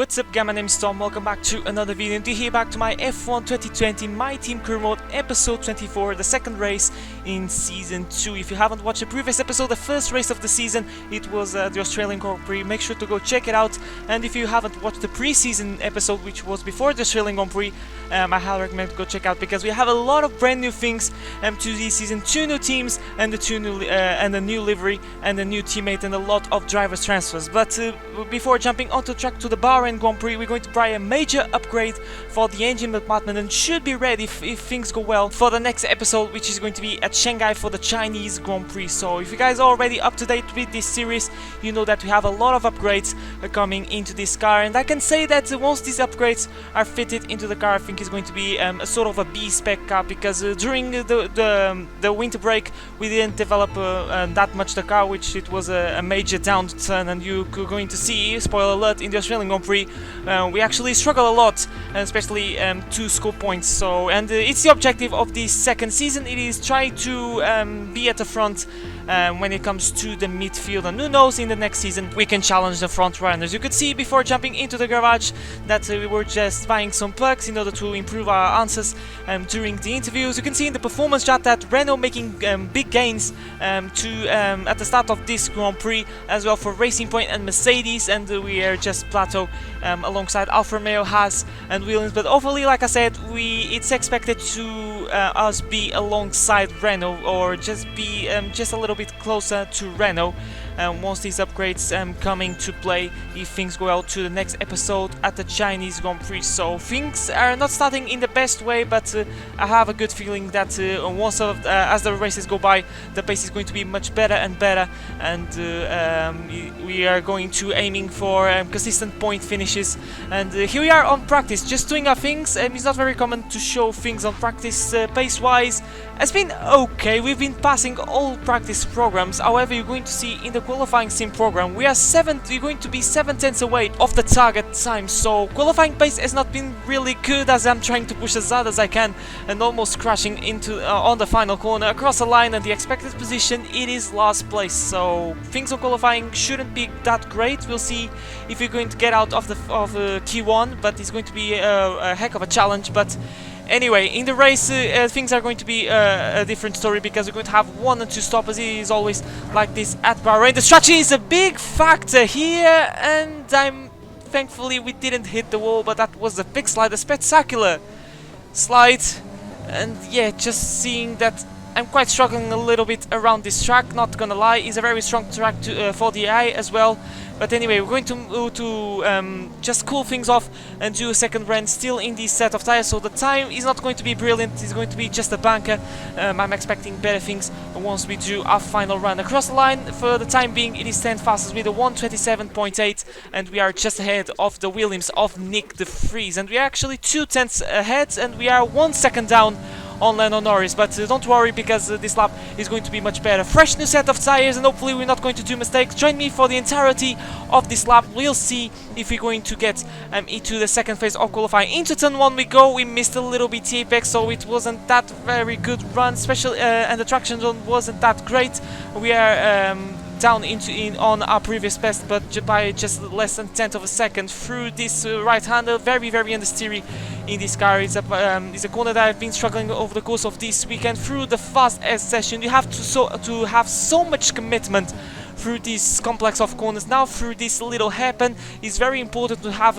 What's up, guys? My name is Tom. Welcome back to another video. And here back to my F1 2020 My Team Career Mode episode 24, the second race in season 2. If you haven't watched the previous episode, the first race of the season, it was the Australian Grand Prix. Make sure to go check it out. And if you haven't watched the pre-season episode, which was before the Australian Grand Prix, I highly recommend to go check out because we have a lot of brand new things to this season. 2 new teams and a new livery and a new teammate and a lot of drivers transfers. But before jumping onto track to the Bahrain Grand Prix, we're going to buy a major upgrade for the engine department and should be ready if things go well for the next episode, which is going to be at Shanghai for the Chinese Grand Prix. So if you guys are already up to date with this series, you know that we have a lot of upgrades coming into this car, and I can say that once these upgrades are fitted into the car, I think it's going to be a sort of a B-spec car, because during the winter break we didn't develop that much the car, which it was a major downturn, and you're going to see, spoiler alert, in the Australian Grand Prix we actually struggle a lot, especially to score points. So, and it's the objective of this second season. It is try to be at the front when it comes to the midfield, and who knows, in the next season we can challenge the front runners. You could see before jumping into the garage that we were just buying some perks in order to improve our answers during the interviews. You can see in the performance chart that Renault making big gains at the start of this Grand Prix, as well for Racing Point and Mercedes, and we are just plateau alongside Alfa Romeo, Haas and Williams. But overall, like I said, it's expected to us be alongside Renault, or just be just a little bit closer to Renault once these upgrades coming to play, if things go out to the next episode at the Chinese Grand Prix. So things are not starting in the best way, but I have a good feeling that once as the races go by, the pace is going to be much better and better, and we are going to aiming for consistent point finishes. And here we are on practice, just doing our things. It's not very common to show things on practice. Pace wise has been okay. We've been passing all practice programs. However, you're going to see in the qualifying sim program we're going to be 7/10 away off the target time. So qualifying pace has not been really good, as I'm trying to push as hard as I can and almost crashing into on the final corner across the line, and the expected position, it is last place. So things on qualifying shouldn't be that great. We'll see if we're going to get out of Q1, but it's going to be a heck of a challenge. But anyway, in the race, things are going to be a different story, because we're going to have 1 and 2 stoppers. It is always like this at Bahrain. The strategy is a big factor here, and thankfully we didn't hit the wall, but that was a big slide, a spectacular slide. And yeah, just seeing that I'm quite struggling a little bit around this track, not gonna lie. It's a very strong track for the eye as well. But anyway, we're going to just cool things off and do a second run still in this set of tires. So the time is not going to be brilliant, it's going to be just a banker. I'm expecting better things once we do our final run. Across the line, for the time being, it is 10 fastest with a 1:27.8, and we are just ahead of the Williams of Nick de Vries. And we are actually 2/10 ahead, and we are 1 second down on Lando Norris. But don't worry, because this lap is going to be much better. Fresh new set of tires, and hopefully we're not going to do mistakes. Join me for the entirety of this lap. We'll see if we're going to get into the second phase of qualifying. Into turn 1 we go. We missed a little bit the apex, so it wasn't that very good run, especially and the traction zone wasn't that great. We are down on our previous best, but by just less than 1/10 of a second through this right-hander. Very understeery in this car. It's a corner that I've been struggling over the course of this weekend. Through the fast S session, you have to have so much commitment through this complex of corners. Now through this little hairpin, it's very important to have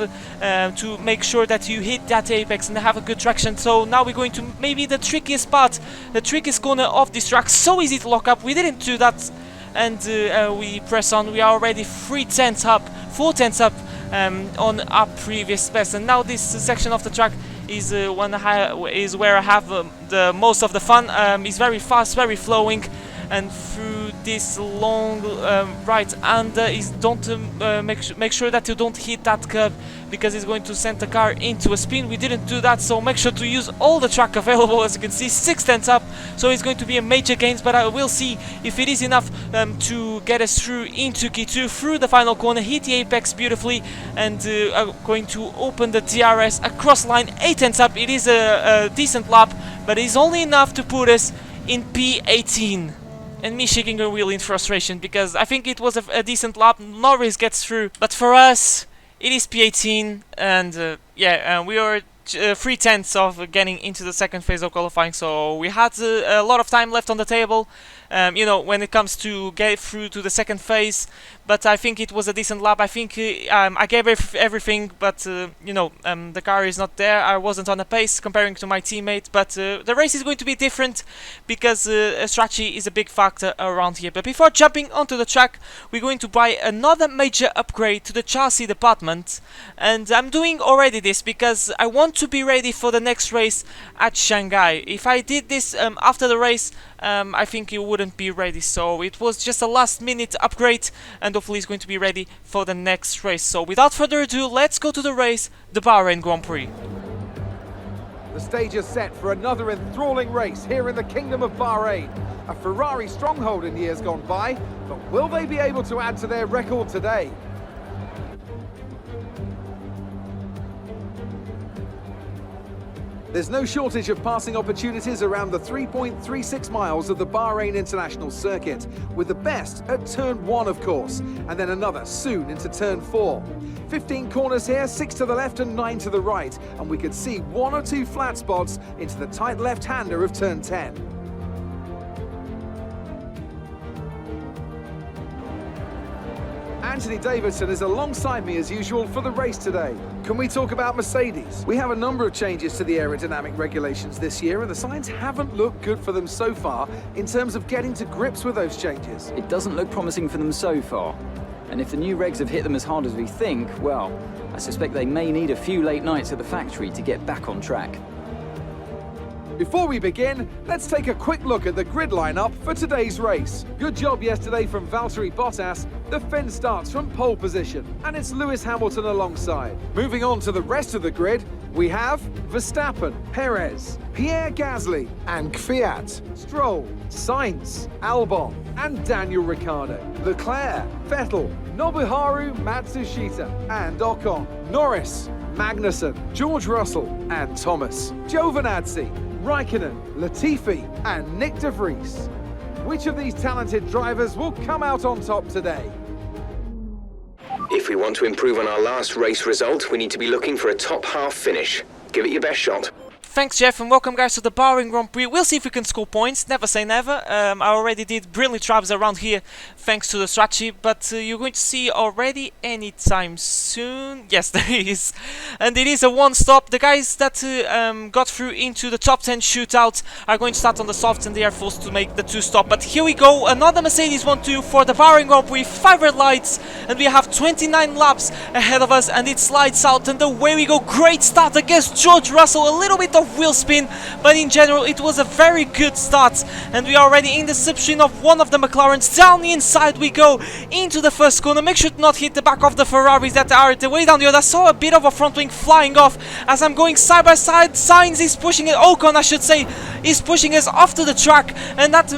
to make sure that you hit that apex and have a good traction. So now we're going to maybe the trickiest part, the trickiest corner of this track. So easy to lock up. We didn't do that, and we press on. We are already 4/10 up on our previous best, and now this section of the track is where I have the most of the fun. It's very fast, very flowing, and through this long right under is don't make sure that you don't hit that curve, because it's going to send the car into a spin. We didn't do that, so make sure to use all the track available. As you can see, 6/10 up, so it's going to be a major gains, but I will see if it is enough to get us through into Q2 through the final corner. Hit the apex beautifully, and going to open the DRS across line. 8/10 up. It is a decent lap, but it's only enough to put us in P18. And me shaking a wheel in frustration, because I think it was a decent lap. Norris gets through, but for us It is P18, and we are 3/10 of getting into the second phase of qualifying, so we had a lot of time left on the table, you know, when it comes to get through to the second phase. But I think it was a decent lap. I think I gave everything, but you know, the car is not there. I wasn't on a pace comparing to my teammate, but the race is going to be different because strategy is a big factor around here. But before jumping onto the track, we're going to buy another major upgrade to the chassis department, and I'm doing already this because I want to be ready for the next race at Shanghai. If I did this after the race, I think it wouldn't be ready, so it was just a last minute upgrade, and hopefully it's going to be ready for the next race. So without further ado, let's go to the race, the Bahrain Grand Prix. The stage is set for another enthralling race here in the Kingdom of Bahrain. A Ferrari stronghold in years gone by, but will they be able to add to their record today? There's no shortage of passing opportunities around the 3.36 miles of the Bahrain International Circuit, with the best at turn 1, of course, and then another soon into turn 4. 15 corners here, 6 to the left and 9 to the right, and we could see 1 or 2 flat spots into the tight left-hander of turn 10. Anthony Davidson is alongside me as usual for the race today. Can we talk about Mercedes? We have a number of changes to the aerodynamic regulations this year, and the signs haven't looked good for them so far in terms of getting to grips with those changes. It doesn't look promising for them so far. And if the new regs have hit them as hard as we think, well, I suspect they may need a few late nights at the factory to get back on track. Before we begin, let's take a quick look at the grid lineup for today's race. Good job yesterday from Valtteri Bottas. The Finn starts from pole position, and it's Lewis Hamilton alongside. Moving on to the rest of the grid, we have Verstappen, Perez, Pierre Gasly, and Kvyat, Stroll, Sainz, Albon, and Daniel Ricciardo, Leclerc, Vettel, Nobuharu Matsushita, and Ocon, Norris, Magnussen, George Russell, and Thomas, Giovinazzi, Raikkonen, Latifi, and Nick de Vries. Which of these talented drivers will come out on top today? If we want to improve on our last race result, we need to be looking for a top half finish. Give it your best shot. Thanks, Jeff, and welcome, guys, to the Bahrain Grand Prix. We'll see if we can score points. Never say never. I already did brilliant traps around here thanks to the strategy, but you're going to see already anytime soon. Yes, there is. And it is a one-stop. The guys that got through into the top 10 shootout are going to start on the softs, and they are forced to make the two-stop. But here we go. Another Mercedes 1-2 for the Bahrain Grand Prix. 5 red lights, and we have 29 laps ahead of us, and it slides out, and away we go. Great start against George Russell. A little bit of wheel spin, but in general it was a very good start, and we are already in the slipstream of one of the McLarens. Down the inside we go into the first corner. Make sure to not hit the back of the Ferraris that are the way down the other. I saw a bit of a front wing flying off as I'm going side by side. Sainz is pushing it, Ocon I should say, is pushing us off to the track, and that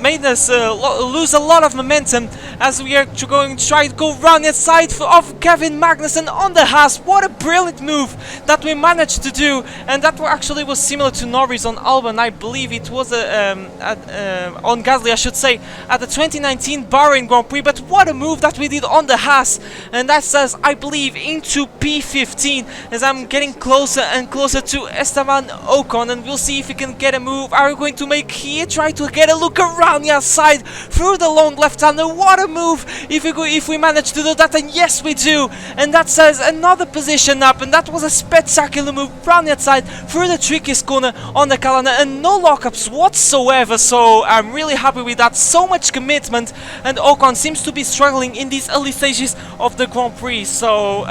made us lose a lot of momentum as we are going to try to go round the side of Kevin Magnussen on the Haas. What a brilliant move that we managed to do, and that actually was similar to Norris on Albon. I believe it was on Gasly, I should say, at the 2019 Bahrain Grand Prix. But what a move that we did on the Haas, and that says, I believe, into P15 as I'm getting closer and closer to Esteban Ocon, and we'll see if we can get a move. Are we going to make here? Try to get a look around the outside through the long left-hander. What a move if we manage to do that, and yes we do, and that says another position up, and that was a spectacular move around the outside through the trickiest corner on the calendar, and no lockups whatsoever, so I'm really happy with that. So much commitment, and Ocon seems to be struggling in these early stages of the Grand Prix, so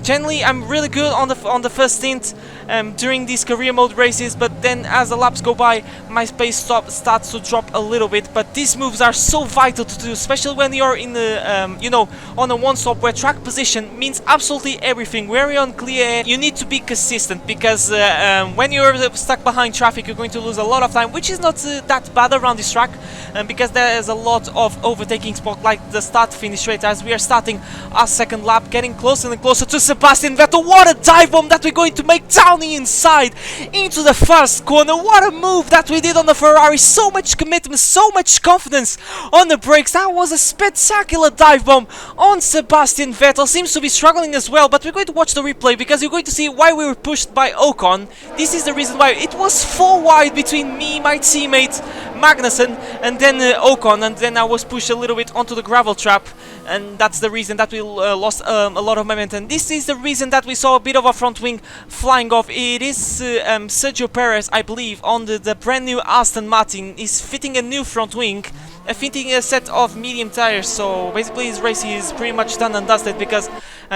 generally I'm really good on the first stint during these career mode races, but then as the laps go by my pace starts to drop a little bit. But these moves are so vital to do, especially when you're in the you know, on a one-stop where track position means absolutely everything. Where you're on clear air, you need to be consistent, because when you're stuck behind traffic you're going to lose a lot of time, which is not that bad around this track, because there is a lot of overtaking spot, like the start-finish rate, as we are starting our second lap, getting closer and closer to Sebastian Vettel. What a dive bomb that we're going to make down down the inside into the first corner. What a move that we did on the Ferrari. So much commitment, so much confidence on the brakes. That was a spectacular dive bomb on Sebastian Vettel. Seems to be struggling as well, but we're going to watch the replay because you're going to see why we were pushed by Ocon. This is the reason why. It was 4 wide between me, my teammate Magnussen, and then Ocon, and then I was pushed a little bit onto the gravel trap, and that's the reason that we lost a lot of momentum. This is the reason that we saw a bit of a front wing flying off. It is Sergio Perez, I believe, on the brand new Aston Martin. Is fitting a new front wing, fitting a set of medium tires, so basically his race is pretty much done and dusted because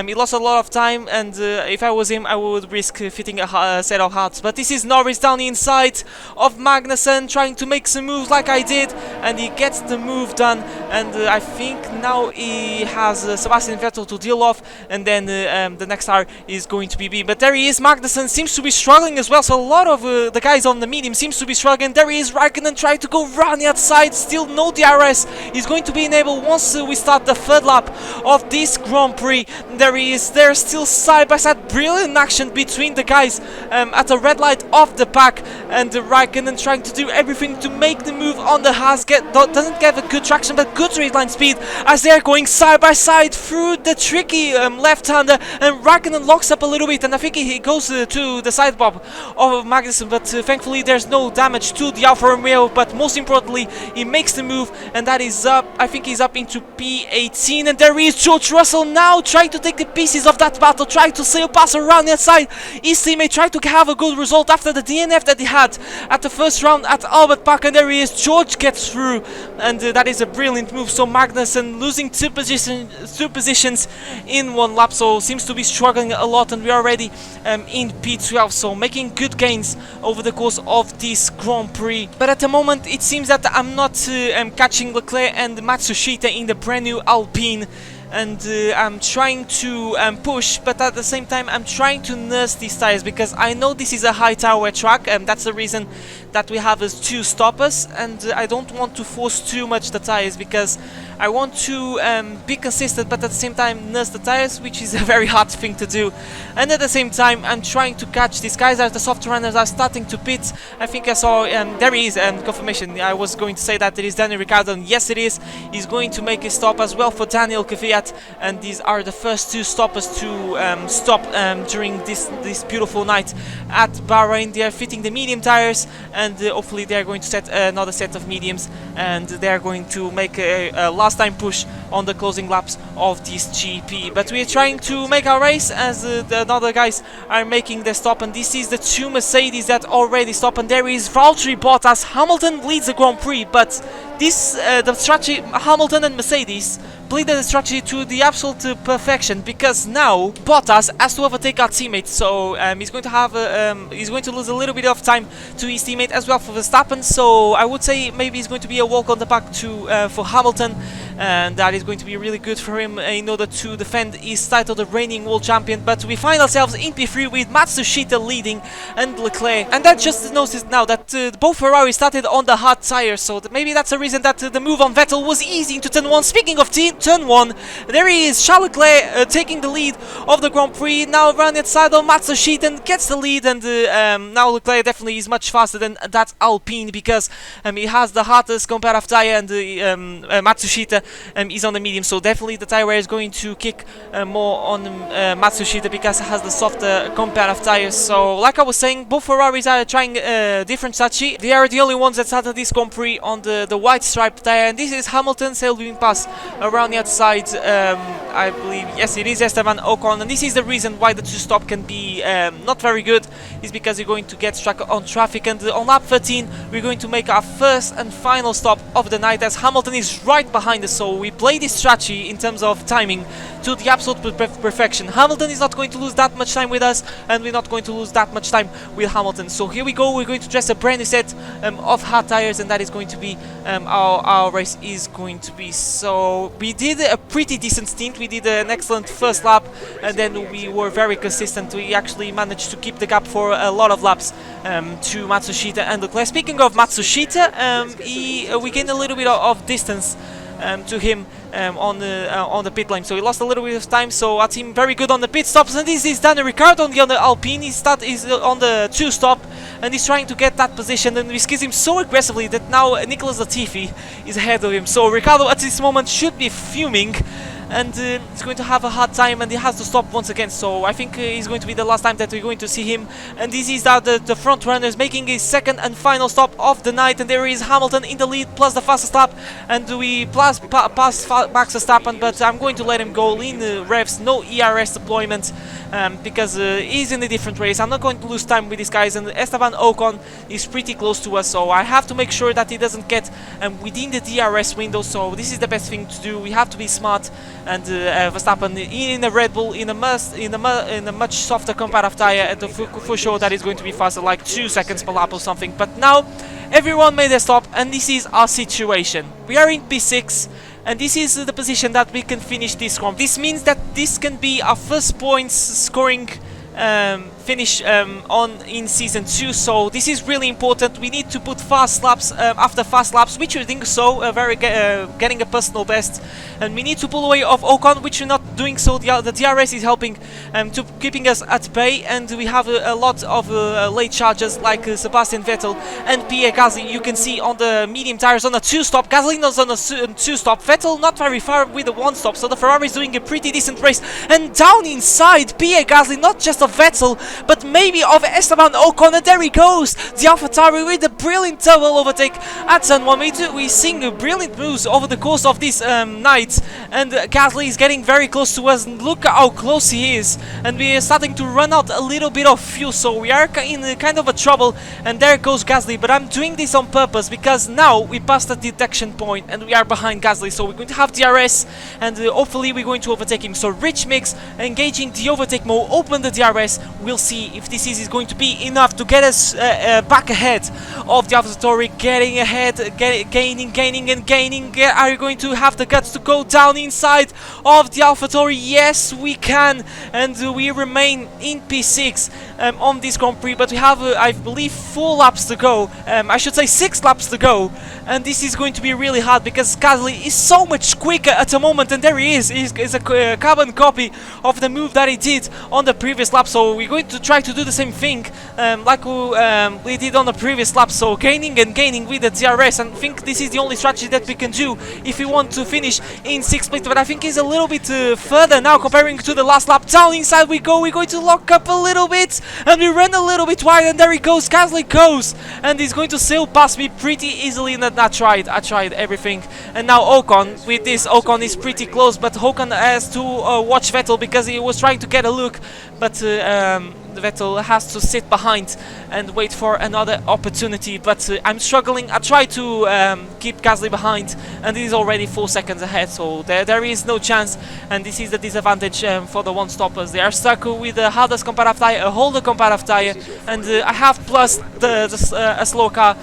he lost a lot of time, and if I was him I would risk fitting a set of hards. But this is Norris down the inside of Magnussen, trying to make some moves like I did, and he gets the move done, and I think now he has Sebastian Vettel to deal off, and then the next car is going to be B. But there he is, Magnussen seems to be struggling as well, so a lot of the guys on the medium seems to be struggling. There he is, Raikkonen trying to go round the outside, still no DRS is going to be enabled once we start the third lap of this Grand Prix. There he is, they're still side by side, brilliant action between the guys at the red light of the pack, and Raikkonen trying to do everything to make the move on the Haas, doesn't get a good traction but good straight line speed as they're going side by side through the tricky left-hander, and Raikkonen locks up a little bit, and I think he goes to the side bob of Magnussen, but thankfully there's no damage to the Alfa Romeo. But most importantly, he makes the move, and that is up. I think he's up into P18, and there is George Russell now trying to take the pieces of that battle, trying to sail past around the outside. His teammate tried to have a good result after the DNF that he had at the first round at Albert Park, and there he is. George gets through, and that is a brilliant move. So Magnussen losing two positions in 1 lap, so seems to be struggling a lot, and we're already in P12, so making good gains over the course of this Grand Prix. But at the moment it seems that I'm not catching Leclerc and Matsushita in the brand new Alpine, and I'm trying to push, but at the same time I'm trying to nurse these tires because I know this is a high tower track, and that's the reason that we have as 2 stoppers, and I don't want to force too much the tires because I want to be consistent, but at the same time nurse the tires, which is a very hard thing to do. And at the same time I'm trying to catch these guys as the soft runners are starting to pit. I think I saw, there he is, confirmation. I was going to say that it is Daniel Ricciardo, and yes it is. He's going to make a stop as well for Daniel Kvyat, and these are the first 2 stoppers to stop during this beautiful night at Bahrain. They are fitting the medium tires, and hopefully they are going to set another set of mediums, and they are going to make a last time push on the closing laps of this GP. But we are trying to make our race as the other guys are making their stop, and this is the 2 Mercedes that already stop, and there is Valtteri Bottas. Hamilton leads the Grand Prix, but this the strategy, Hamilton and Mercedes played the strategy to the absolute perfection, because now Bottas has to overtake our teammate, so he's going to have he's going to lose a little bit of time to his teammate as well for Verstappen. So I would say maybe it's going to be a walk on the back to for Hamilton, and that is going to be really good for him in order to defend his title, the reigning world champion. But we find ourselves in P3 with Matsushita leading and Leclerc, and that just noticed now that both Ferraris started on the hard tires, so maybe that's a reason that the move on Vettel was easy into turn 1. Speaking of turn 1, there he is, Charles Leclerc taking the lead of the Grand Prix, now around the outside of Matsushita and gets the lead, and now Leclerc definitely is much faster than that Alpine, because he has the hardest comparative tire, and Matsushita is on the medium, so definitely the tire wear is going to kick more on Matsushita because it has the softer comparative tires. So like I was saying, both Ferraris are trying different strategy. They are the only ones that started this Grand Prix on the white stripe tire, and this is Hamilton sailing past around the outside. I believe, yes, it is Esteban Ocon, and this is the reason why the 2 stop can be not very good, is because you're going to get stuck on traffic. And on lap 13 we're going to make our first and final stop of the night, as Hamilton is right behind us, so we play this strategy in terms of timing to the absolute perfection. Hamilton is not going to lose that much time with us, and we're not going to lose that much time with Hamilton. So here we go, we're going to dress a brand new set of hard tires, and that is going to be our race is going to be. So we did a pretty decent stint, we did an excellent first lap, and then we were very consistent. We actually managed to keep the gap for a lot of laps to Matsushita and Leclerc. Speaking of Matsushita, we gained a little bit of distance to him on the pit lane. So he lost a little bit of time. So our team very good on the pit stops, and this is Daniel Ricciardo on the Alpine. He's on the 2-stop, and he's trying to get that position, and we skids him so aggressively that now Nicholas Latifi is ahead of him. So Ricciardo at this moment should be fuming, and he's going to have a hard time, and he has to stop once again. So I think he's going to be the last time that we're going to see him. And this is the front runners making his second and final stop of the night, and there is Hamilton in the lead plus the fastest lap, and we pass Max Verstappen, but I'm going to let him go in revs, no ERS deployment, because he's in a different race. I'm not going to lose time with these guys, and Esteban Ocon is pretty close to us, so I have to make sure that he doesn't get within the DRS window. So this is the best thing to do. We have to be smart, and Verstappen in a Red Bull in a much softer comparative tire, and for sure that is going to be faster, like 2 seconds per lap or something. But now everyone made a stop, and this is our situation. We are in P6, and this is the position that we can finish this one. This means that this can be our first points scoring finish in season 2, so this is really important. We need to put fast laps after fast laps, which we think so, getting a personal best, and we need to pull away of Ocon, which we're not doing, so the DRS is helping to keeping us at bay, and we have a lot of late chargers like Sebastian Vettel and Pierre Gasly. You can see on the medium tires on a 2-stop, Gasly is on a 2-stop, Vettel not very far with a 1-stop, so the Ferrari is doing a pretty decent race. And down inside, Pierre Gasly, not just of Vettel, but maybe of Esteban Ocon, and there he goes, the AlphaTauri with a brilliant double overtake at turn 1. We sing brilliant moves over the course of this night, and Gasly is getting very close to us, and look how close he is, and we are starting to run out a little bit of fuel, so we are in kind of a trouble, and there goes Gasly. But I'm doing this on purpose, because now we passed the detection point, and we are behind Gasly, so we're going to have DRS, and hopefully we're going to overtake him. So Rich Mix engaging the overtake mode, open the DRS. We'll see if this is going to be enough to get us back ahead of the AlphaTauri, getting ahead, gaining and gaining. Are you going to have the guts to go down inside of the AlphaTauri? Yes, we can, and we remain in P6 on this Grand Prix, but we have, I believe, 4 laps to go. I should say 6 laps to go, and this is going to be really hard because Gasly is so much quicker at the moment, and there he is. He's a carbon copy of the move that he did on the previous lap, so we're going to try to do the same thing like we did on the previous lap, so gaining and gaining with the DRS, and I think this is the only strategy that we can do if we want to finish in 6th place. But I think he's a little bit further now comparing to the last lap. Down inside we go, we're going to lock up a little bit, and we run a little bit wide, and there he goes, Gasly goes, and he's going to sail past me pretty easily. And I tried everything, and now Ocon, with this, Ocon is pretty close, but Ocon has to watch Vettel because he was trying to get a look, but Vettel has to sit behind and wait for another opportunity. But I'm struggling. I try to keep Gasly behind, and he's already 4 seconds ahead, so there is no chance, and this is the disadvantage for the one-stoppers. They are stuck with the hardest comparative tire, a holder comparative tire, and I have plus a slow car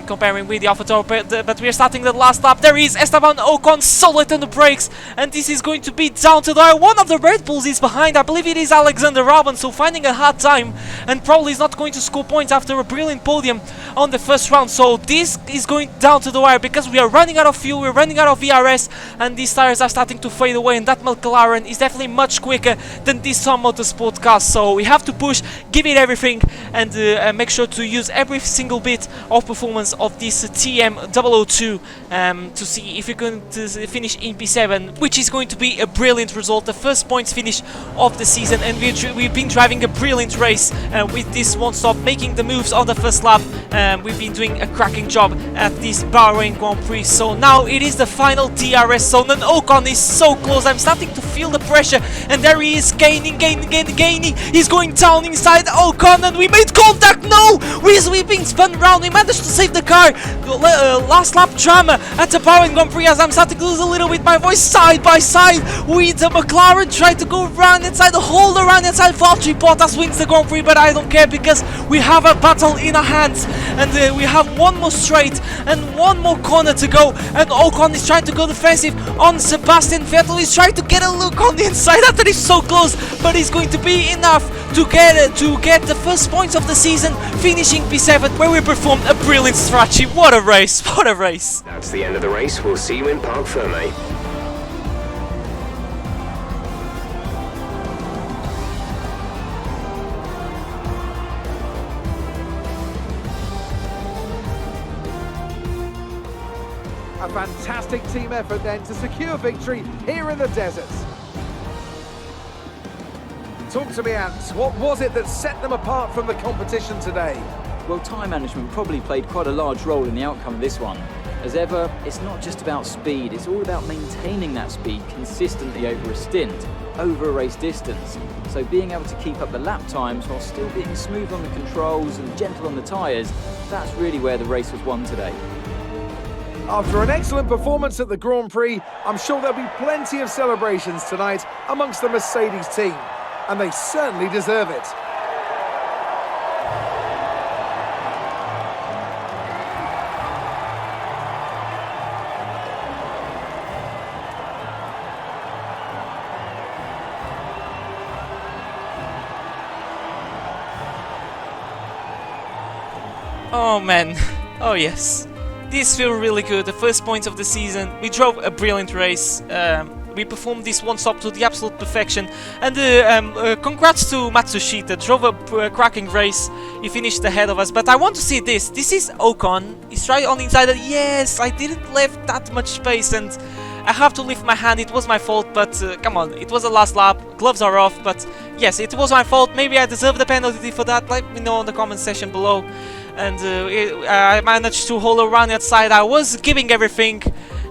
comparing with the AlphaTauri, but we are starting the last lap. There is Esteban Ocon solid on the brakes, and this is going to be down to the wire. One of the Red Bulls is behind. I believe it is Alexander Albon, so finding a hard time, and probably is not going to score points after a brilliant podium on the first round. So this is going down to the wire because we are running out of fuel, we're running out of VRS, and these tires are starting to fade away, and that McLaren is definitely much quicker than this Sun Motorsport car. So we have to push, give it everything, and make sure to use every single bit of performance of this TM002 to see if we're going to finish in P7, which is going to be a brilliant result, the first points finish of the season. And we've been driving a brilliant race with this one-stop, making the moves on the first lap. We've been doing a cracking job at this Bahrain Grand Prix. So now it is the final DRS zone, and Ocon is so close. I'm starting to feel the pressure, and there he is, gaining. He's going down inside Ocon, and we made contact. No, we've been spun around. We managed to save the car. Last lap drama at the Bahrain Grand Prix, as I'm starting to lose a little bit my voice. Side by side with the McLaren, trying to go around inside, hold around inside. Valtteri Bottas wins the Grand Prix, but I don't care because we have a battle in our hands, and we have one more straight and one more corner to go, and Ocon is trying to go defensive on Sebastian Vettel. He's trying to get a look on the inside after he's so close, but it's going to be enough to get the first points of the season, finishing P7, where we performed a brilliant strategy. What a race, what a race. That's the end of the race. We'll see you in Parc Ferme. A fantastic team effort then to secure victory here in the desert. Talk to me, Ants. What was it that set them apart from the competition today? Well, time management probably played quite a large role in the outcome of this one. As ever, it's not just about speed, it's all about maintaining that speed consistently over a stint, over a race distance. So being able to keep up the lap times while still being smooth on the controls and gentle on the tyres, that's really where the race was won today. After an excellent performance at the Grand Prix, I'm sure there'll be plenty of celebrations tonight amongst the Mercedes team, and they certainly deserve it. Oh man, oh yes. This feels really good, the first points of the season. We drove a brilliant race. We performed this one stop to the absolute perfection. And congrats to Matsushita, drove a cracking race. He finished ahead of us, but I want to see this. This is Ocon. He's right on the inside. Yes, I didn't leave that much space, and I have to lift my hand. It was my fault, but come on, it was the last lap. Gloves are off, but yes, it was my fault. Maybe I deserve the penalty for that. Let me know in the comment section below. And I managed to hold around outside. I was giving everything,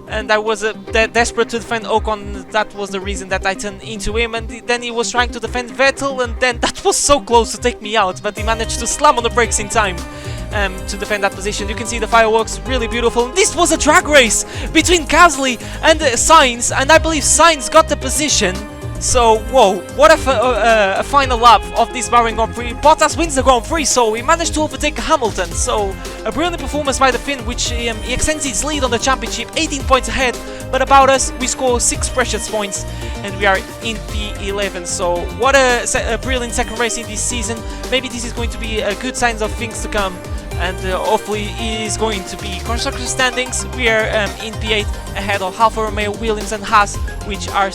and I was desperate to defend Ocon. That was the reason that I turned into him, and then he was trying to defend Vettel, and then that was so close to take me out, but he managed to slam on the brakes in time to defend that position. You can see the fireworks, really beautiful. This was a drag race between Gasly and Sainz, and I believe Sainz got the position. So, whoa, what a final lap of this Bahrain Grand Prix. Bottas wins the Grand Prix, so he managed to overtake Hamilton. So, a brilliant performance by the Finn, which he extends his lead on the championship, 18 points ahead. But about us, we score 6 precious points, and we are in P11. So, what a brilliant second race in this season. Maybe this is going to be a good signs of things to come. And hopefully it is going to be constructor standings. We are in P8 ahead of Alfa Romeo, Williams and Haas, which are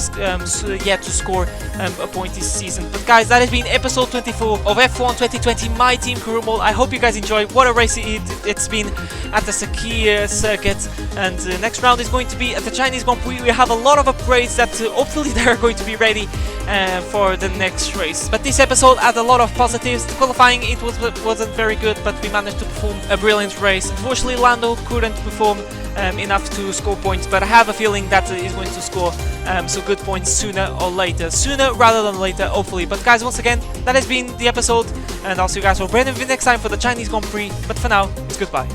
yet to score a point this season. But guys, that has been episode 24 of F1 2020, my team career mode. I hope you guys enjoyed. What a race it's been at the Sakhir circuit. And the next round is going to be at the Chinese Grand Prix. We have a lot of upgrades that hopefully they're going to be ready for the next race. But this episode had a lot of positives. The qualifying, it wasn't very good, but we managed to perform a brilliant race. Unfortunately, Lando couldn't perform enough to score points, but I have a feeling that he's going to score some good points sooner or later. Sooner rather than later, hopefully. But guys, once again, that has been the episode, and I'll see you guys for brand new next time for the Chinese Grand Prix. But for now, it's goodbye.